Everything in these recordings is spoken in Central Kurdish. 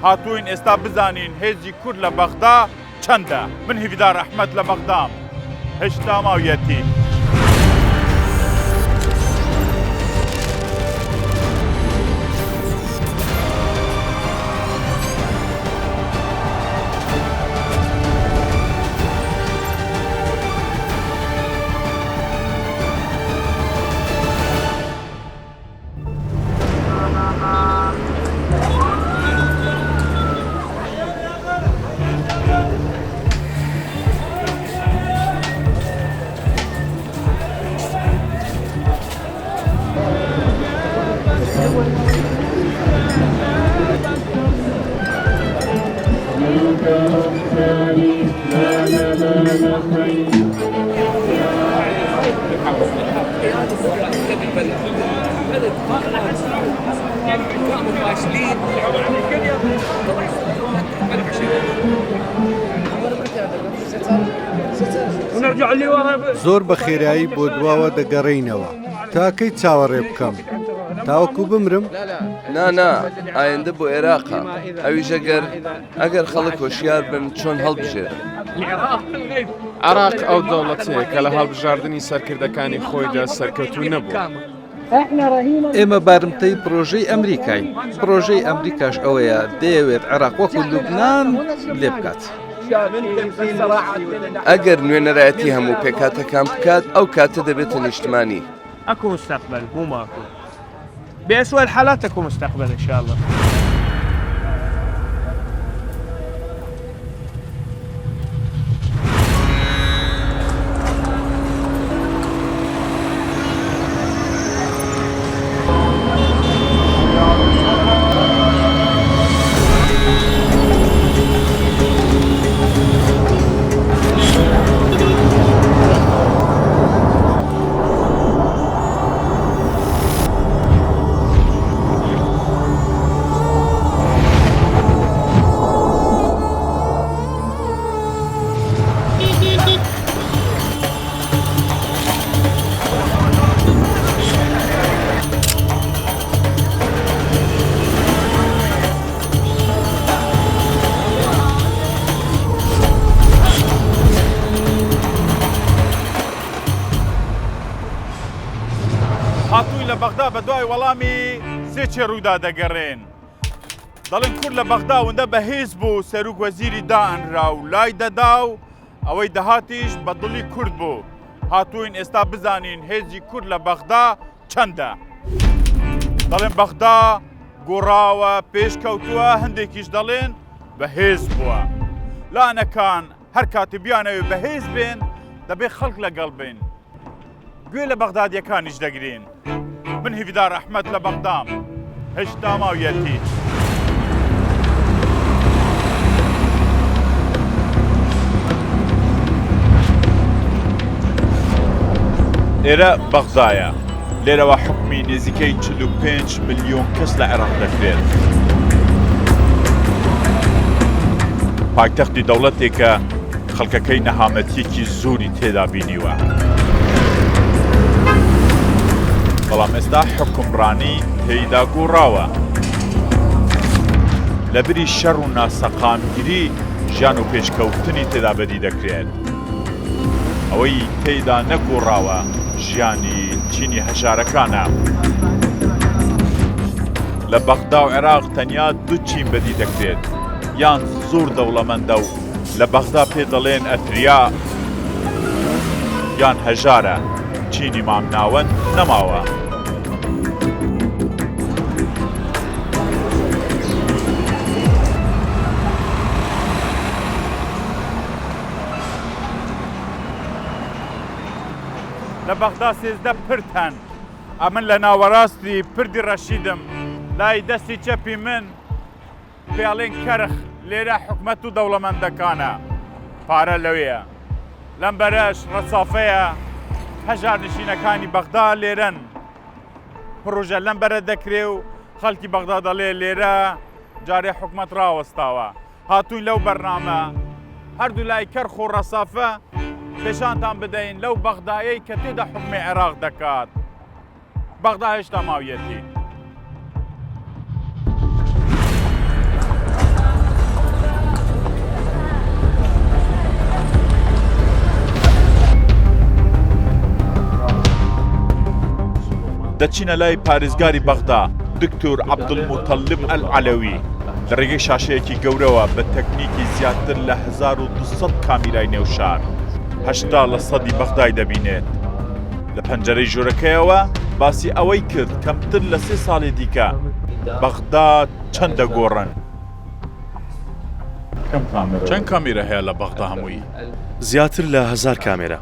هاتوین ئێستا بزانین هێزی کورد لە بەغدا چەندە. من هیڤدار ئەحمەد لە بەغدام، هێشتا ماویەتی. زۆر بە خێرایی بۆ دواوە دەگەڕێینەوە تا کەی چاوەڕێ بکەم تاوەکو بمرم؟ نا ئایندە بۆ عێراقا ئەویش ئەگەر خەڵک هۆشیار بن چۆن هەڵبژێرن. عێراق ئەو دەوڵەتەیە کە لە هەڵبژاردننی سەرکردەکانی خۆیدا سەرکەوتوو نەبوو. ئێمە بارمتەی پرۆژەی ئەمریکای، پرۆژەی ئەمریکاش ئەوەیە دەیەوێت عێراق وەکو لوبنان لێ بکات. ئەگەر نوێنەرایەتی هەموو پێکاتەکان بکات ئەو کاتە دەبێتە نیشتمانی. اكو مستقبل مو ماكو، بأسوأ الحالات اكو مستقبل ان شاء الله. هاتووی لە بەغدا بە دوای وەڵامی سێ ڕوودا دەگەڕێن. دەڵێن کورد لە بەغدا وەندە بەهێز بوو سەرۆک وەزیری دائەنرا و لای دەدا و ئەوەی دەهاتیش بە دڵی کورد بوو. هاتووین ئێستا بزانین هێزی کورد لە بەغدا چەندە. دەڵێن بەغدا گۆڕاوە پێشکەوتووە، هەندێکیش دەڵێن بەهێز بووە. لانەکان هەر کاتی بیانەوێ بەهێز بێن دەبێ خەڵک لەگەڵ بین. گوێ لە بەغدادیەکانیش دەگرین. من هیڤدار ئەحمەد لە بەغدام، هێشتا ماویەتی. ئێرە بەغدایە، لێرەوە حکمی نزیکەی 45 ملیۆن کەس لە عێراق دەکرێت. پایتەختی دەوڵەتێکە خەڵکەکەی نەهامەتیەکی زۆری تێدا بینیوە. بەڵام ئێستا حکمڕانی تێیدا گۆڕاوە. لە بری شەڕ و ناسەقامگیری ژیان و پێشکەوتنی تێدا بەدی دەکرێت. ئەوەی تێیدا نەگۆڕاوە ژیانی چینی هەژارەکانە. لە بەغدا و عێراق تەنیا دوو چین بەدی دەکرێت، یان زۆر دەوڵەمەندە و لە بەغدا پێ دەڵێن ئەتریا، یان هەژارە، چینی مامناوەند نەماوە. لە بەغدا 13 پرتەن. ئەمن لە ناوەڕاستی پردی ڕەشیدم، لای دەستی چەپی من پێڵێن کەرخ. لێرە حکومەت و دەوڵەمەندەکانە، پارە لەوەیە. لەم بەرەش ڕەسافەیە، هەژار نشینەکانی بەغدا لێرەن. پرۆژە لەم بەرە دەکرێ و خەڵکی بەغدا دەڵێ لێرە جارێ حکومەت ڕاوەستاوە. هاتووین لەو بەرنامە هەردوو لای کەرخ و ڕەسافە پێشانتان بدەین لەو بەغدایەی کە تێدا حکمی عێراق دەکات. بەغدا هێشتا ماویەتی. دەچینە لای پارێزگاری بەغدا دکتۆر عەبدولموتەڵب ئەلعەلەوی لە ڕێگەی شاشەیەکی گەورەوە بە تەکنیکی زیاتر لە 1200 کامیرای نێوشار 80% بەغدای دەبینێت. لە پەنجەرەی ژوورەکەیەوە باسی ئەوەی کرد کەمتر لە 3 ساڵی دیکە بەغدا چەندە گۆڕن. چەند کامیرە هەیە لە بەغدا هەمووی؟ زیاتر لە 1000 کامێرە.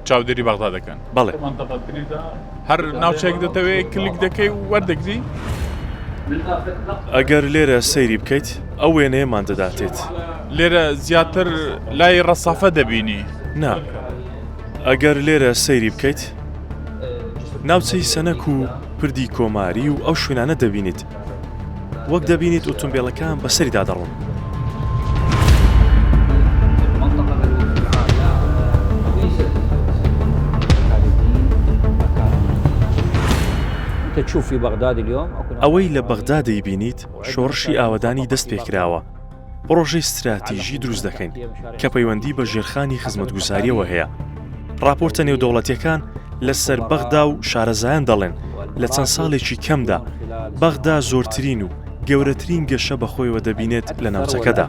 چاودێری بەغدا دەکەن؟ بەڵێ. هەر ناوچەیەک دەتەوێت کلیک دەکەی و وەردەگری؟ ئەگەر لێرە سەیری بکەیت ئەو وێنەیەمان دەداتێت. لێرە زیاتر لای ڕەسافە دەبینی؟ نا. ئەگەر لێرە سەیری بکەیت ناوچەی سەنەک و پردی کۆماری و ئەو شوێنانە دەبینیت. وەک دەبینیت ئۆتۆمبیلەکان بەسەریدا دەڕۆن. ئەوەی لە بەغدا دەیبینیت شۆڕشی ئاوەدانی دەست پێکراوە. پرۆژەی استراتیژی دروست دەکەین کە پەیوەندی بە ژێرخانی خزمەتگوزاریەوە هەیە. راپۆرتە نێودەوڵەتیەکان لەسەر بەغدا و شارەزایان دەڵێن لە چەند ساڵێکی کەمدا بەغدا زۆرترین و گەورەترین گەشە بەخۆیەوە دەبینێت لە ناوچەکەدا.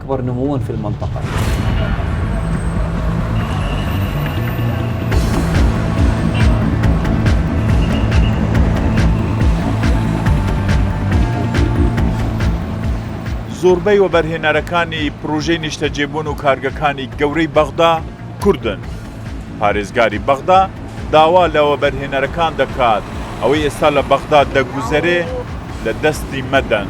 زۆربەی وەبەرهێنەرەکانی پرۆژەی نیشتەجێبوون و کارگەکانی گەورەی بەغدا کوردن. پارێزگاری بەغدا داوا لە وەبەرهێنەرەکان دەکات ئەوەی ئێستا لە بەغدا دەگوزەرێ لە دەستی مەدەن.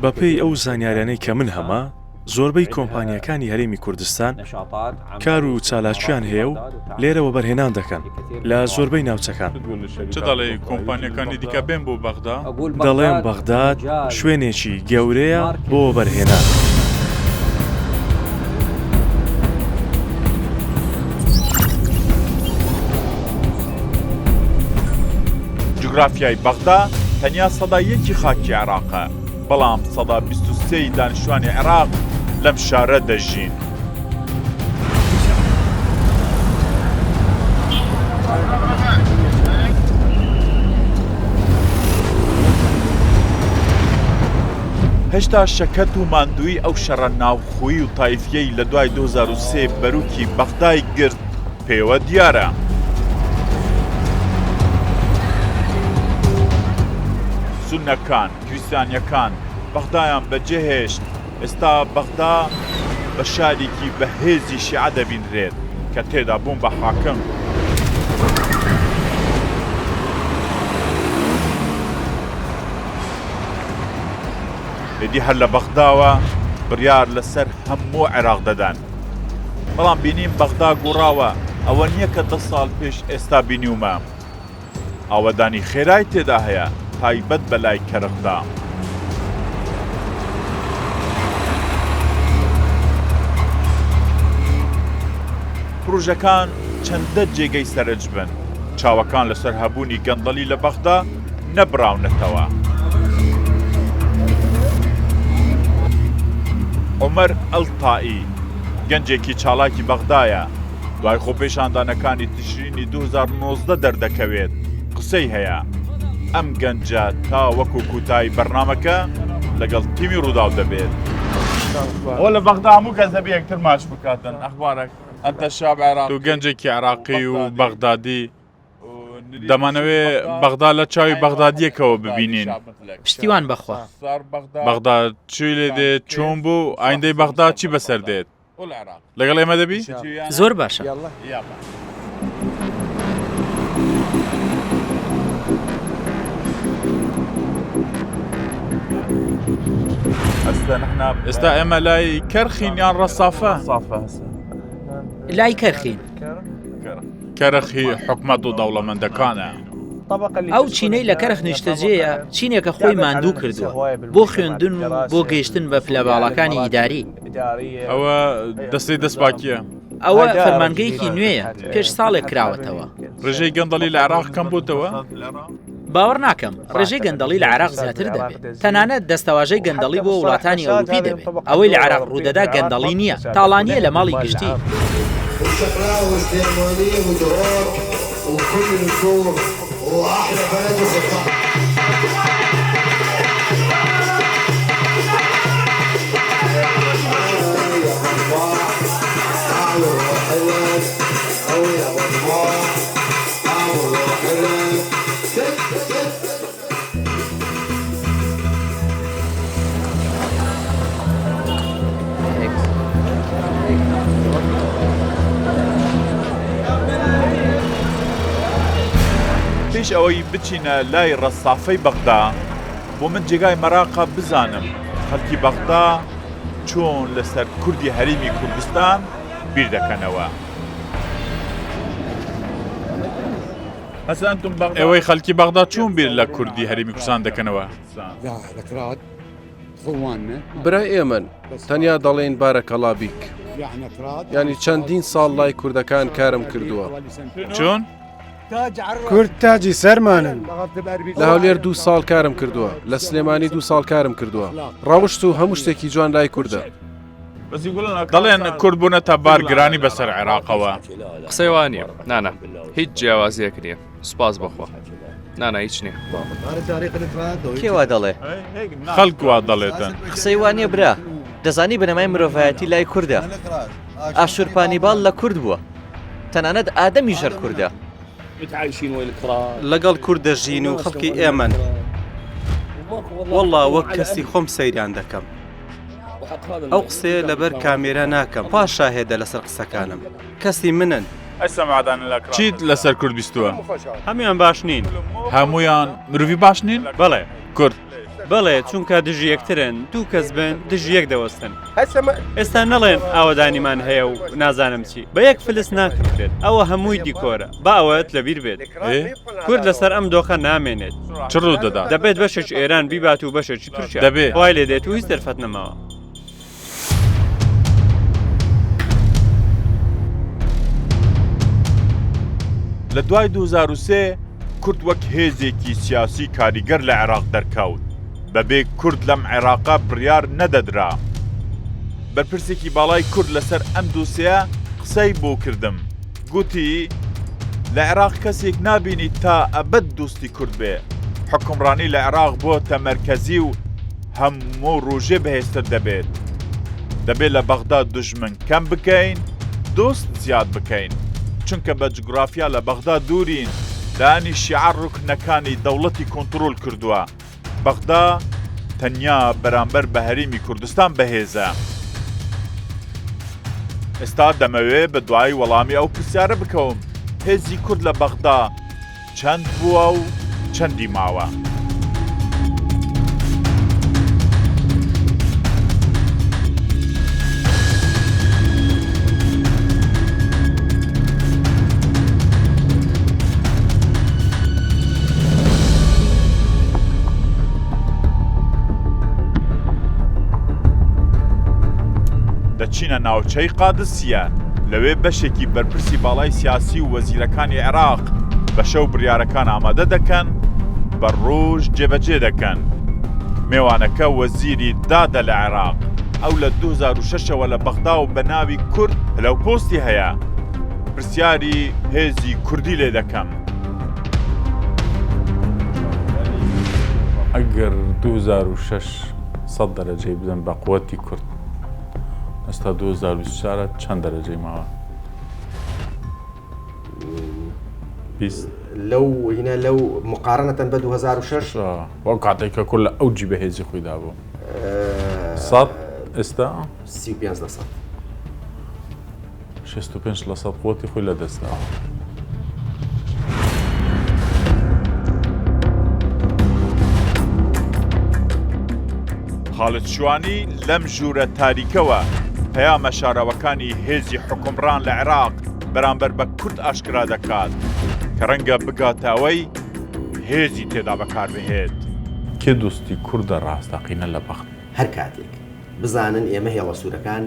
بەپێی ئەو زانیاریانەی کە من هەما زۆربەی کۆمپانیەکانی هەرێمی کوردستان کار و چالاکیان هەیە و لێرە وەبەرهێنان دەکەن لە زۆربەی ناوچەکان. چ دەڵێ کۆمپانیەکانی دیکە بێن بۆ بەغدا؟ دەڵێن بەغداد شوێنێکی گەورەیە بۆ وەبەرهێنان. جوگرافیای بەغدا تەنیا سەدا 1 خاکی عێراقە، بەڵام سەدا 23 دانیشتوانی عێراق لەم شارە دەژین. هێشتا شەکەت و ماندووی ئەو شەڕە ناوخۆیی و تایفیەی لە دوای 2003 بەروکی بەغدای گرت پێوە دیارە. سونەکان، کوێستانیەکان بەغدایان بەجێهێشت. ئێستا بەغدا بە شارێکی بەهێزی شیعە دەبینرێت کە تێدا بوون بە حاکم. ئێدی هەر لە بەغداوە بڕیار لەسەر هەموو عێراق دەدەن. بەڵام بینیم بەغدا گوڕاوە، ئەوە نییە کە 10 ساڵ پێش ئێستا بینیومە. ئاوەدانی خێرای تێدا هەیە تایبەت بەلای کەرخدا. پرۆژەکان چەندە جێگەی سەرنج بن. چاوەکان لەسەر هەبوونی گەندەلی لە بەغدا نەبراونەتەوە. عومەر ئەڵتائی گەنجێکی چالاکی بەغدایە. دوای خۆپێشاندانەکانی تشرینی 2019 دەردەکەوێت. قسەی هەیە ئەم گەنجە تا وەکو کوتای بەرنامەکە لەگەڵ تیمی ڕووداو دەبێت. ئەوە لە بەغدا هەموو کەس دەبێ یەکتر ماچ بکاتن. ئەخبارێک ئەنتە شاب عێراقی و گەنجێکی عێراقی و بەغدادی دەمانەوێت بەغدا لە چاوی بەغدادیەکەوە ببینین. پشتیوان بەخوا. بەغدا چوی لێ دێت چۆن بوو ئایندەی بەغدا چی بەسەر دێت؟ لەگەڵ ئێمە دەبی؟ زۆر باشە. ئێستا ئێمە لای کەرخین یان ڕەسافە؟ لای کەرخین. کەرخی حکومەت و دەوڵەمەندەکانە. ئەو چینەی لە کەرخ نیشتەجێیە چینێکە خۆی ماندوو کردووە بۆ خوێندن و بۆ گەیشتن بە پلەباڵەکانی ئیداری. ئەوە دەستەی دەستپاکیە. ئەوە فەرمانگەیەکی نوێیە پێش ساڵێک کراوەتەوە. ڕێژەی گەندەڵی لە عێراق کەم بووتەوە؟ باوەڕ ناکەم ڕێژەی گەندەڵی لە عێراق زیاتر دەبێت تەنانەت دەستەواژەی گەندەڵی بۆ وڵاتانی ئەوروپی دەبێت ئەوەی لە عێراق ڕوودەدا گەندەڵی نییە تاڵانیە لە ماڵی گشتی پێش ئەوەی بچینە لای ڕەسافەی بەغدا بۆ من جێگای مەراقە بزانم خەڵکی بەغدا چۆن لەسەر کوردی هەرێمی کوردستان بیر دەکەنەوە. ئێوەی خەڵکی بەغدا چۆن بیر لە کوردی هەرێمی کوردستان دەکەنەوە؟ برای ئێمن تەنیا دەڵێن بارەکەڵا بیک، ینی چەندین ساڵ لای کوردەکان کارم کردووە. چۆن؟ کورد تاجی سەرمانن لە هەولێر 2 ساڵ کارم کردووە، لە سلێمانی 2 ساڵ کارم کردووە. ڕەوشت و هەموو شتێکی جوان لای کووردە. دەڵێن کورد بوونە تا بارگرانی بەسەر عێراقەوە. قسەی وانە نانە هیچ جیاوازیەک نییە سوپاس بخوا نانە هیچ نییە کێوا دەڵێ خەڵک وا دەڵێتن قسەی وانە برا دەزانی بنەمای مرۆڤایەتی لای کووردە ئاشورپانیباڵ لە کورد بووە تەنانەت ئادەمی ژەر کووردە لەگەڵ کورد دەژین و خەڵکی ئێمن وەڵڵا وەک کەسی خۆم سەیران دەکەم ئەو قسەیە لەبەر کامێرە ناکەم پاش شاهێدە لەسەر قسەکانم کەسی منن چیت لەسەر کورد بیستووە؟ هەمویان باش نین هەمویان مرۆڤی باش نین؟ بەڵێ کورد بەڵێ چونکە دژی یەکترن دوو کەس بن دژی یەک دەوەستن ئێستا نەڵێن ئاوەدانیمان هەیە و نازانم چی بە یەک فلس ناکردێت ئەوە هەمووی دیکۆرە با ئەوەت لەبیر بێت کورد لەسەر ئەم دۆخە نامێنێت چ ڕوو دەدا؟ دەبێت بەشێک ئێران بیبات و بەشێکی تورکیا دەبێت وای لێ دێت و هیچ دەرفەت نەماوە لە دوای 2003 کورد وەک هێزێکی سیاسی کاریگەر لە عێراق دەرکەوت بەبێ کورد لەم عێراقا بڕیار نەدەدرا بەرپرسێکی باڵای کورد لەسەر ئەم دووسەیە قسەی بۆ کردم گوتی لە عێراق کەسێک نابینی تا ئەبەد دوستی کورد بێ حکومڕانی لە عێراق بۆتە مەرکەزی و هەموو ڕۆژێ بەهێزتر دەبێت لە بەغدا دوژمن کەم بکەین دۆست زیاد بکەین چونکە بە جوگرافیا لە بەغدا دوورین دانی شیعار ڕوکنەکانی دەوڵەتی کۆنتڕۆل کردووە بەغدا تەنیا بەرامبەر بە هەرێمی کوردستان بەهێزە ئێستا دەمەوێت بە دوای وەڵامی ئەو پرسیارە بکەوم هێزی کورد لە بەغدا چەند بووە و چەندی ماوە دەچینە ناوچەی قادسیە لەوێ بەشێکی بەرپرسی باڵای سیاسی و وەزیرەکانی عێراق بە شەو بڕیارەکان ئامادە دەکەن بە ڕۆژ جێبەجێ دەکەن میوانەکە وەزیری دادە لە عێراق ئەو لە 2006ەوە لە بەغدا و بە ناوی کورد لەو پۆستی هەیە پرسیاری هێزی کوردی لێ دەکەم ئەگەر 2006 100 دەرەجەی بدەن بە قووەتی کورد ئەستا 2024 چەند دەرەجەی ماوە؟ 20 لەو هینە لەو مقارنەتەن بە 2006 وەک کاتێککە کورد لە ئەوجی بەهێزی خۆیدا بوو 100 ئێستا 35 لە 100 65 لە 100 قووەتی خۆی لە دەستدا خالد شوانی لەم ژوورە تاریکەوە پەیامە شاراوەکانی هێزی حکومڕان لە عێراق بەرامبەر بە کورد ئاشکرا دەکات کە ڕەنگە بگاتەوەی هێزی تێدا بەکاربهێت کێ دوستی کووردە ڕاستەقینە لە بەخت هەر کاتێک بزانن ئێمە هێڵە سوورەکان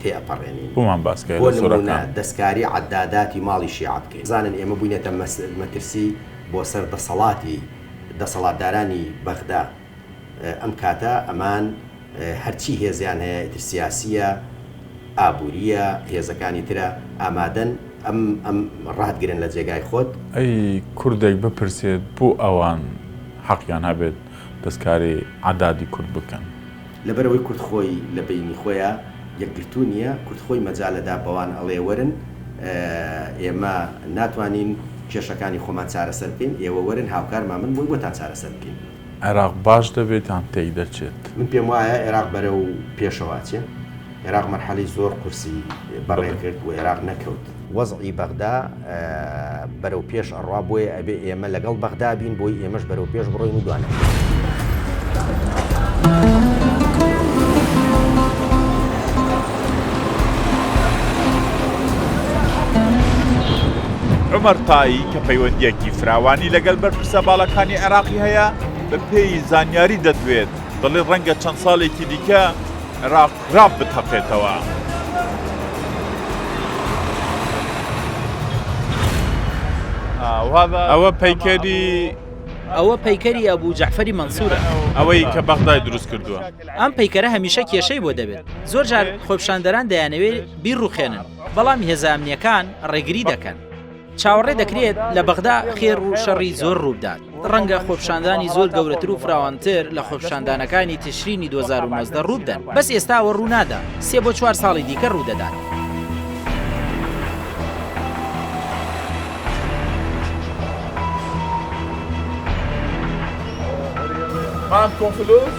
تێئەپەڕێنین بۆمان باسکە بۆ نمونە دەستکاری عەداداتی ماڵی شیعە بکەین بزانن ئێمە بووینەتە مەترسی بۆ سەر دەسەڵاتی دەسەڵاتدارانی بەغدا ئەم کاتە ئەمان هەرچی هێزیان هەیە ئیتر سیاسیە ئابووریە هێزەکانی ترە ئامادەن ئەم ڕاهاتگرن لە جێگای خۆت ئەی کوردێک بپرسێت بۆ ئەوان حەقیان هەبێت دەستکاری عەدادی کورد بکەن لەبەرەوەی کورد خۆی لە بینی خۆیان یەکگرتو نییە کورد خۆی مەجالەدا بەوان ئەڵێ وەرن ئێمە ناتوانین کێشەکانی خۆمان چارەسەر بکەین ئێوە وەرن هاوکارمان من بووی بۆتان چارەسەر بکەین عێراق باش دەبێت یان تێی دەچێت من پێم وایە عێراق بەرە و پێشەوە چێ عێراق مەرحەلەی زۆر قورسی بەڕێ کرد و عێراق نەکەوت وەزعی بەغدا بەرەو پێش ئەڕوا بۆیە ئەبێ ئێمە لەگەڵ بەغدا بین بۆی ئێمەش بەرەو پێش بڕۆین و دوانە عمەر تایی کە پەیوەندیەکی فراوانی لەگەڵ بەرپرسە باڵەکانی عێراقی هەیە بە پێی زانیاری دەدوێت دەڵێ ڕەنگە چەند ساڵێکی دیکە عێراق ڕاب بتەقێتەوە. ئەوە پەیکەری ئەبوو جەعفەری مەنسوورە ئەوەی کە بەغدای دروست کردووە ئەم پەیکەرە هەمیشە کێشەی بۆ دەبێت زۆر جار خۆپشاندەران دەیانەوێت بیرڕوخێنن بەڵام هێزانامنیەکان ڕێگری دەکەن چاوەڕێ دەکرێت لە بەغدا خێر و شەڕی زۆر ڕوودات ڕەنگە خۆپشاندانی زۆر گەورەتر و فراوانتر لە خۆپشاندانەکانی تشرینی 2019 ڕوودەن بەس ئێستاوە ڕوونادا 3 بۆ 4 ساڵی دیکە ڕوودەدات.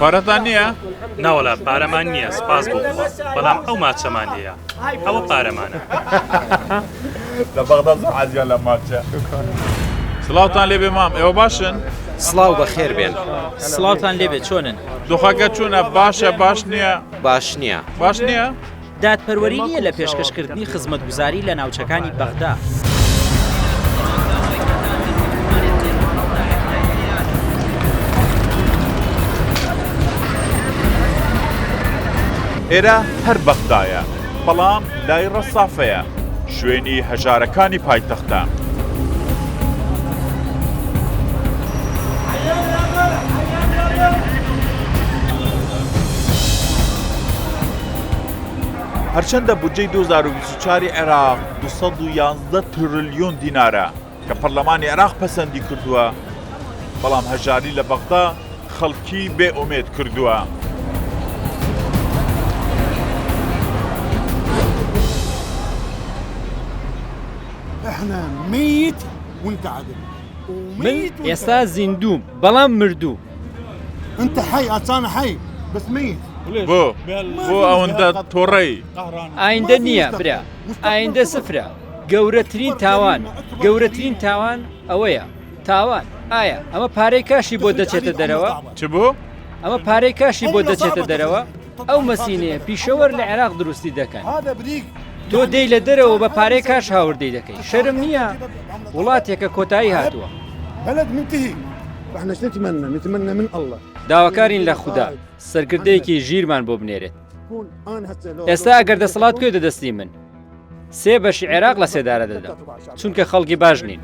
پارەتان نییە؟ ناوەڵا پارەمان نییە سپاس بۆ بەڵام ئەو ماچەمان هەیە ئەوە پارەمانە لە بەغدا زۆر عەزیان لە ماچە. سڵاوتان لێبێ مام ئێوە باشن؟ سڵاو بەخێر بێن سڵاوتان لێبێت چۆنن؟ دۆخەکە چوونە باشە باش نییە؟ باش نییە باش نییە؟ دادپەروەری نییە لە پێشکەشکردنی خزمەتگوزاری لە ناوچەکانی بەغدا. ئێرە هەر بەغدایە بەڵام لای ڕەسافەیە شوێنی هەژارەکانی پایتەختە. هەرچەندە بودجەی 2024 عێراق 211 تریلیۆن دینارە کە پەرلەمانی عێراق پەسەندی کردووە بەڵام هەژاری لە بەغدا خەڵکی بێئومێد کردووە. من ئێستا زیندوم بەڵام مردوو بۆ ئەوەندە تۆڕەی ئایندە نییە برا ئایندە سفرە گەورەترین تاوان ئەوەیە تاوان ئایا ئەمە پارەی کاشی بۆ دەچێتە دەرەوە چ بوو؟ ئەمە پارەی کاشی بۆ دەچێتە دەرەوە ئەو مەسینەیە پیشەوەر لە عێراق دروستی دەکەن تۆ دەی لە دەرەوە بە پارەی کاش هاوردەی دەکەی شەرم نییە وڵاتێکە کۆتایی هاتووە داواکارین لە خوددا سەرکردەیەکی ژیرمان بۆ بنێرێت ئێستا ئەگەر دەسەڵات کوێ دەدەستی من 3 بەشی عێراق لە سێدارە دەدەم چونکە خەڵکی باش نین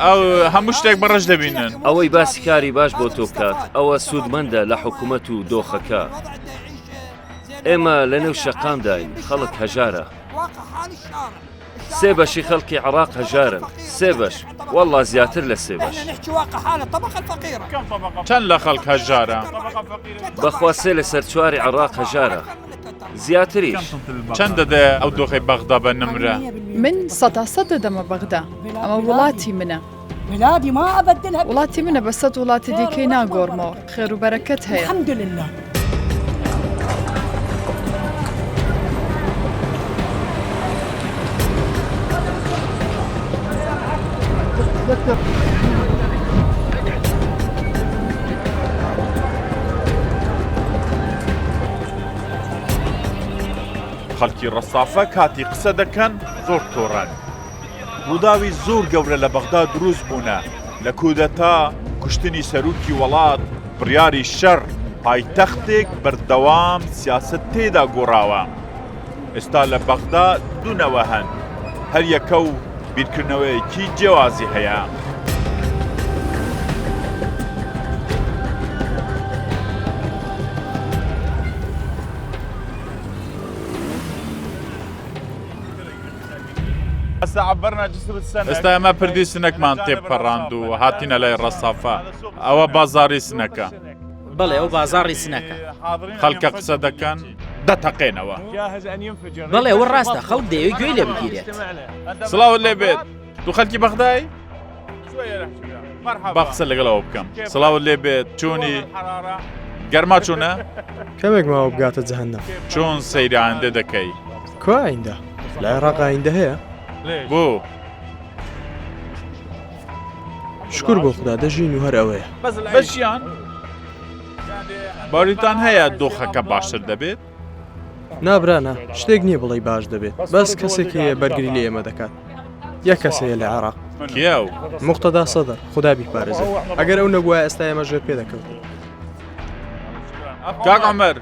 ئەو هەموو شتێک بەڕەش دەبینن ئەوەی باسی کاری باش بۆ تۆ بکات ئەوە سوودمەندە لە حکوومەت و دۆخەکە ئێمە لە نێو شەقامداین خەڵک هەژارە 3 بەشی خەڵکی عێراق هەژارن 3 بەش وەڵڵا زیاتر لە 3 بەش چەند لە خەڵک هەژارە بەخوا 3 لە سەر 4 عێراق هەژارە زیاتریش چەند دەدە ئەو دۆخەی بەغدا بە نمرە من 100 دەدەمە بەغدا ئەمە وڵاتی منە وڵاتی منە بە 100 وڵاتی دیکەی ناگۆڕمەوە خێر و بەرەکەت هەیە خەڵکی ڕەسافە کاتی قسە دەکەن زۆر تۆڕەن ڕووداوی زۆر گەورە لە بەغدا دروست بوونە لە کودەتا کوشتنی سەرۆکی وڵات بڕیاری شەڕ پایتەختێک بەردەوام سیاست تێدا گۆڕاوە ئێستا لە بەغدا دوونەوە هەن هەر یەکە و بیرکردنەوەیەکی جیاوازی هەیە هسا عبرنا جسر السنة استا ما پردی سنەکمان تێپەڕاند و هاتینە لای ڕەسافە ئەوە بازاری سنەکە بەڵێ ئەو بازاڕی سنەکە خەڵکە قسە دەکەن دەتەقێنەوە بەڵێ ئەوە ڕاستە خەڵک دەیەوێت گوێی لێ بگیرێت سڵاوت لێ بێت دوو خەڵکی بەغدای با قسە لەگەڵەوە بکەم سڵاوت لێ بێت چۆنی گەرما چوونە کەمێک ماوە بگاتە جەهەنەم چۆن سەیری ئایندە دەکەی کو ئایندە لە عێراق ئایندە هەیە بۆ شکر بۆ خوددا دەژین و هەر ئەوەیە بەشیان باوریتان هەیە دۆخەکە باشتر دەبێت نابرانە شتێک نییە بڵێ باش دەبێت بەس کەسێک هەیە بەرگری لە ئێمە دەکات یەک کەسەیە لە عێراق کیا و مقتەدا سەدەر خوددا بیپارێزێت ئەگەر ئەو نەبووە ئێستا ئێمە ژێر پێ دەکەوت کاک عومەر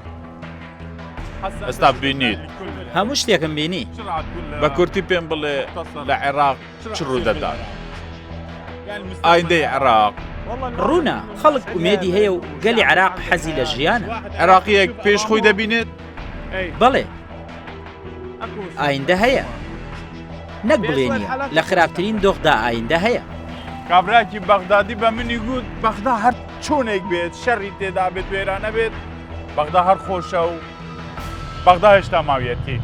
ئێستا بینیت هەموو شتێکم بینی بە کورتی پێم بڵێ لە عێراق چ ڕوو دەدات ئایندەی عێراق ڕوونە خەڵک ئومێدی هەیە و گەلی عێراق حەزی لە ژیانە عێراقیەک پێش خۆی دەبینێت بەڵێ ئایندە هەیە نەک بڵێنیە لە خراپترین دۆخدا ئایندە هەیە کابراکی بەغدادی بە منی گوت بەغدا هەر چۆنێک بێت شەڕی تێدا بێت وێرانە بێت بەغدا هەر خۆشە و بەغدا هێشتا ماویەتی